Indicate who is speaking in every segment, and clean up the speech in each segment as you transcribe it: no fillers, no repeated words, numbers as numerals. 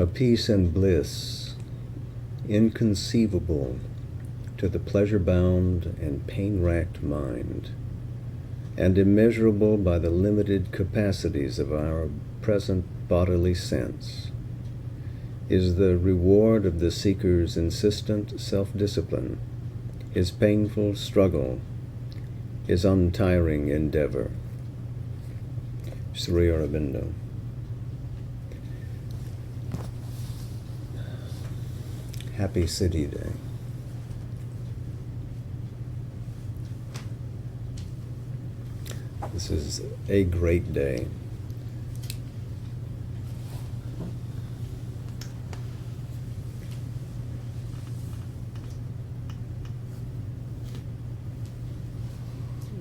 Speaker 1: A peace and bliss inconceivable to the pleasure-bound and pain-racked mind, and immeasurable by the limited capacities of our present bodily sense, is the reward of the seeker's insistent self-discipline, his painful struggle, his untiring endeavor. Sri Aurobindo. Happy Siddhi Day. This is a great day.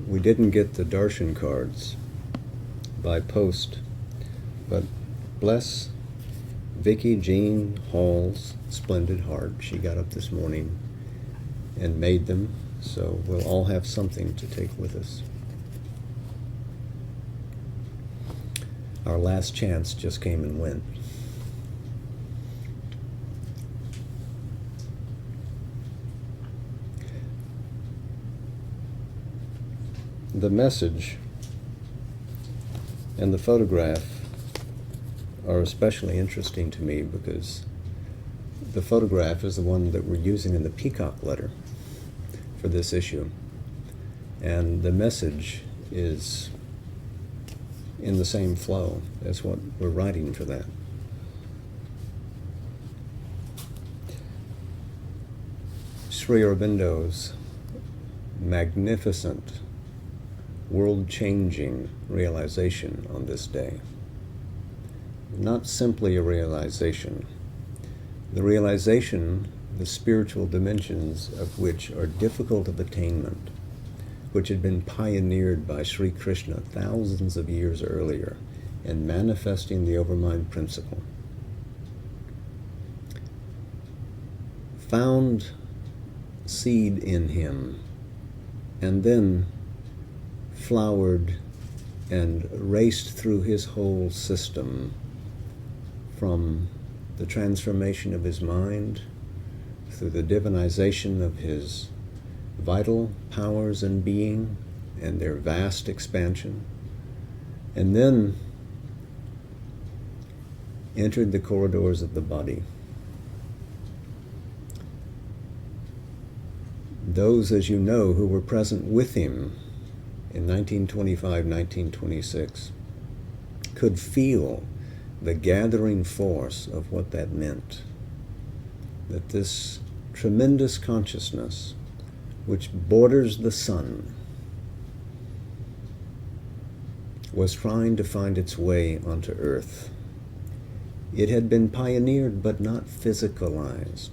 Speaker 1: We didn't get the darshan cards by post, but bless Vicky Jean Hall's splendid heart. She got up this morning and made them, so we'll all have something to take with us. Our last chance just came and went. The message and the photograph are especially interesting to me because the photograph is the one that we're using in the Peacock letter for this issue, and the message is in the same flow as what we're writing for that. Sri Aurobindo's magnificent, world-changing realization on this day. Not simply a realization. The realization, the spiritual dimensions of which are difficult of attainment, which had been pioneered by Sri Krishna thousands of years earlier in manifesting the overmind principle, found seed in him and then flowered and raced through his whole system, from the transformation of his mind, through the divinization of his vital powers and being and their vast expansion, and then entered the corridors of the body. Those, as you know, who were present with him in 1925, 1926, could feel the gathering force of what that meant. That this tremendous consciousness, which borders the sun, was trying to find its way onto earth. It had been pioneered but not physicalized.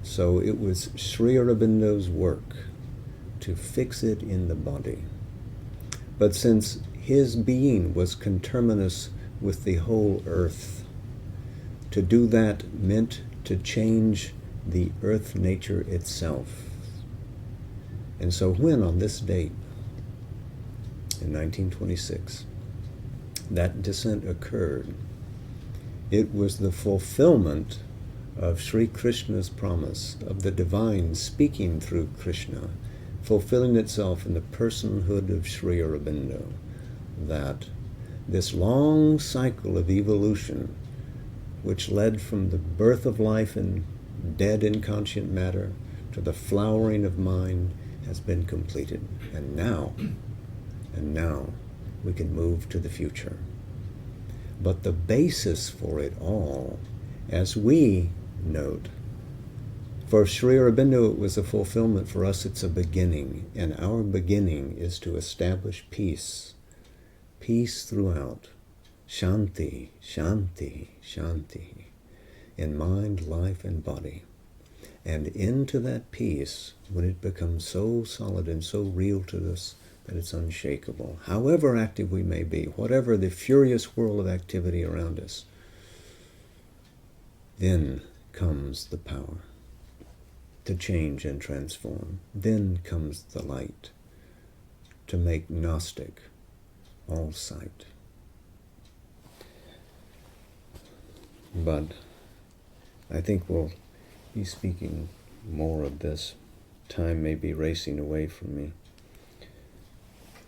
Speaker 1: So it was Sri Aurobindo's work to fix it in the body. But since his being was conterminous with the whole earth, to do that meant to change the earth nature itself. And so when on this date, in 1926, that descent occurred, it was the fulfillment of Sri Krishna's promise, of the divine speaking through Krishna, fulfilling itself in the personhood of Sri Aurobindo, that this long cycle of evolution, which led from the birth of life in dead inconscient matter to the flowering of mind, has been completed. And now we can move to the future. But the basis for it all, as we note, for Sri Aurobindo it was a fulfillment. For us it's a beginning, and our beginning is to establish peace. Peace throughout. Shanti, shanti, shanti. In mind, life, and body. And into that peace, when it becomes so solid and so real to us that it's unshakable, however active we may be, whatever the furious whirl of activity around us, then comes the power to change and transform. Then comes the light to make Gnostic all sight. But I think we'll be speaking more of this. Time may be racing away from me.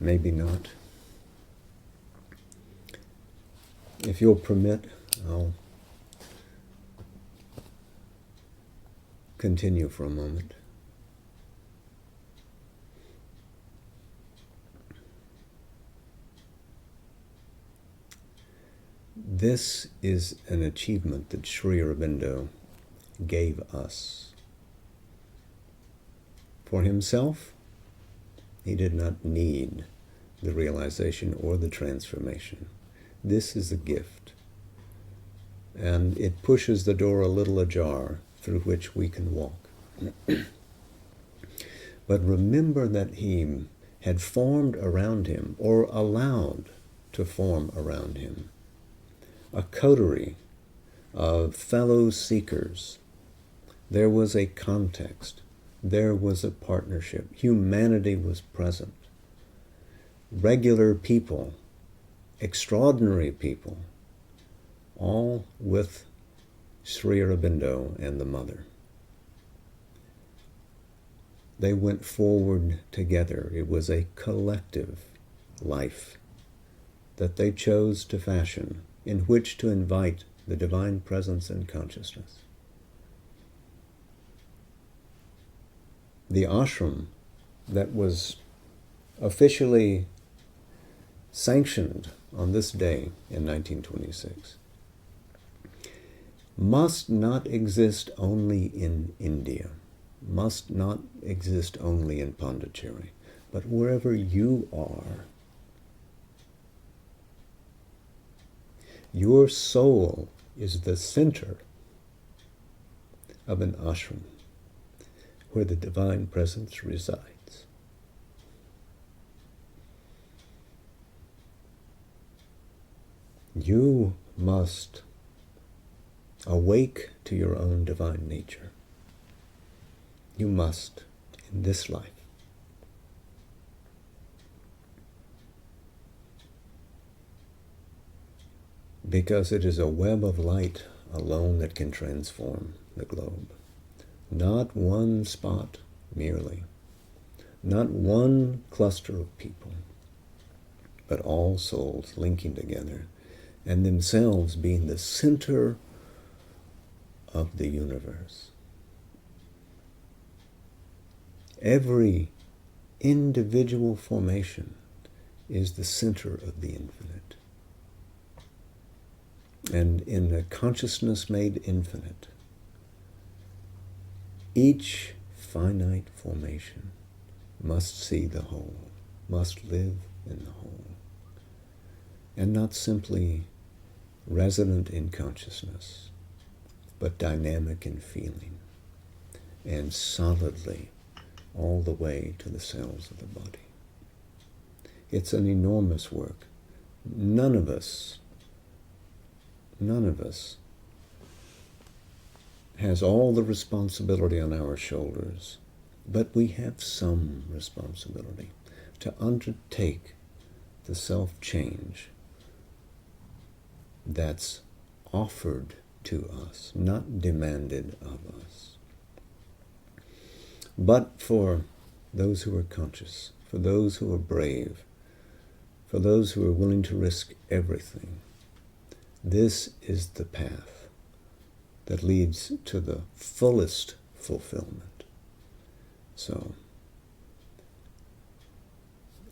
Speaker 1: Maybe not. If you'll permit, I'll continue for a moment. This is an achievement that Sri Aurobindo gave us. For himself, he did not need the realization or the transformation. This is a gift, and it pushes the door a little ajar through which we can walk. But remember that he had formed around him, or allowed to form around him, a coterie of fellow seekers. There was a context. There was a partnership. Humanity was present. Regular people, extraordinary people, all with Sri Aurobindo and the Mother. They went forward together. It was a collective life that they chose to fashion, in which to invite the divine presence and consciousness. The ashram that was officially sanctioned on this day in 1926 must not exist only in India, must not exist only in Pondicherry, but wherever you are. Your soul is the center of an ashram where the divine presence resides. You must awake to your own divine nature. You must, in this life. Because it is a web of light alone that can transform the globe. Not one spot merely, not one cluster of people, but all souls linking together and themselves being the center of the universe. Every individual formation is the center of the infinite. And in a consciousness made infinite, each finite formation must see the whole, must live in the whole, and not simply resident in consciousness, but dynamic in feeling, and solidly all the way to the cells of the body. It's an enormous work. None of us has all the responsibility on our shoulders, but we have some responsibility to undertake the self-change that's offered to us, not demanded of us. But for those who are conscious, for those who are brave, for those who are willing to risk everything, this is the path that leads to the fullest fulfillment. So,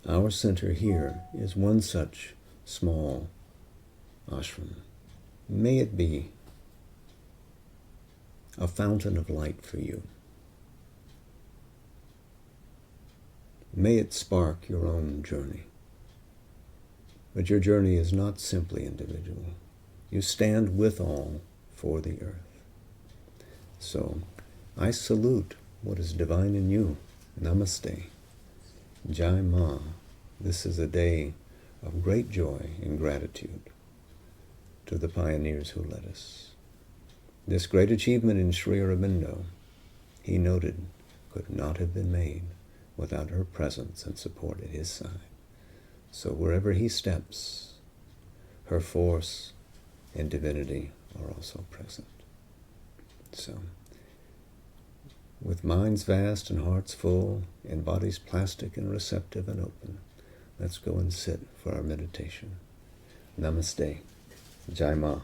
Speaker 1: our center here is one such small ashram. May it be a fountain of light for you. May it spark your own journey. But your journey is not simply individual. You stand with all for the earth. So, I salute what is divine in you. Namaste. Jai Ma. This is a day of great joy and gratitude to the pioneers who led us. This great achievement in Sri Aurobindo, he noted, could not have been made without her presence and support at his side. So wherever he steps, her force and divinity are also present. So, with minds vast and hearts full, and bodies plastic and receptive and open, let's go and sit for our meditation. Namaste. Jai Ma.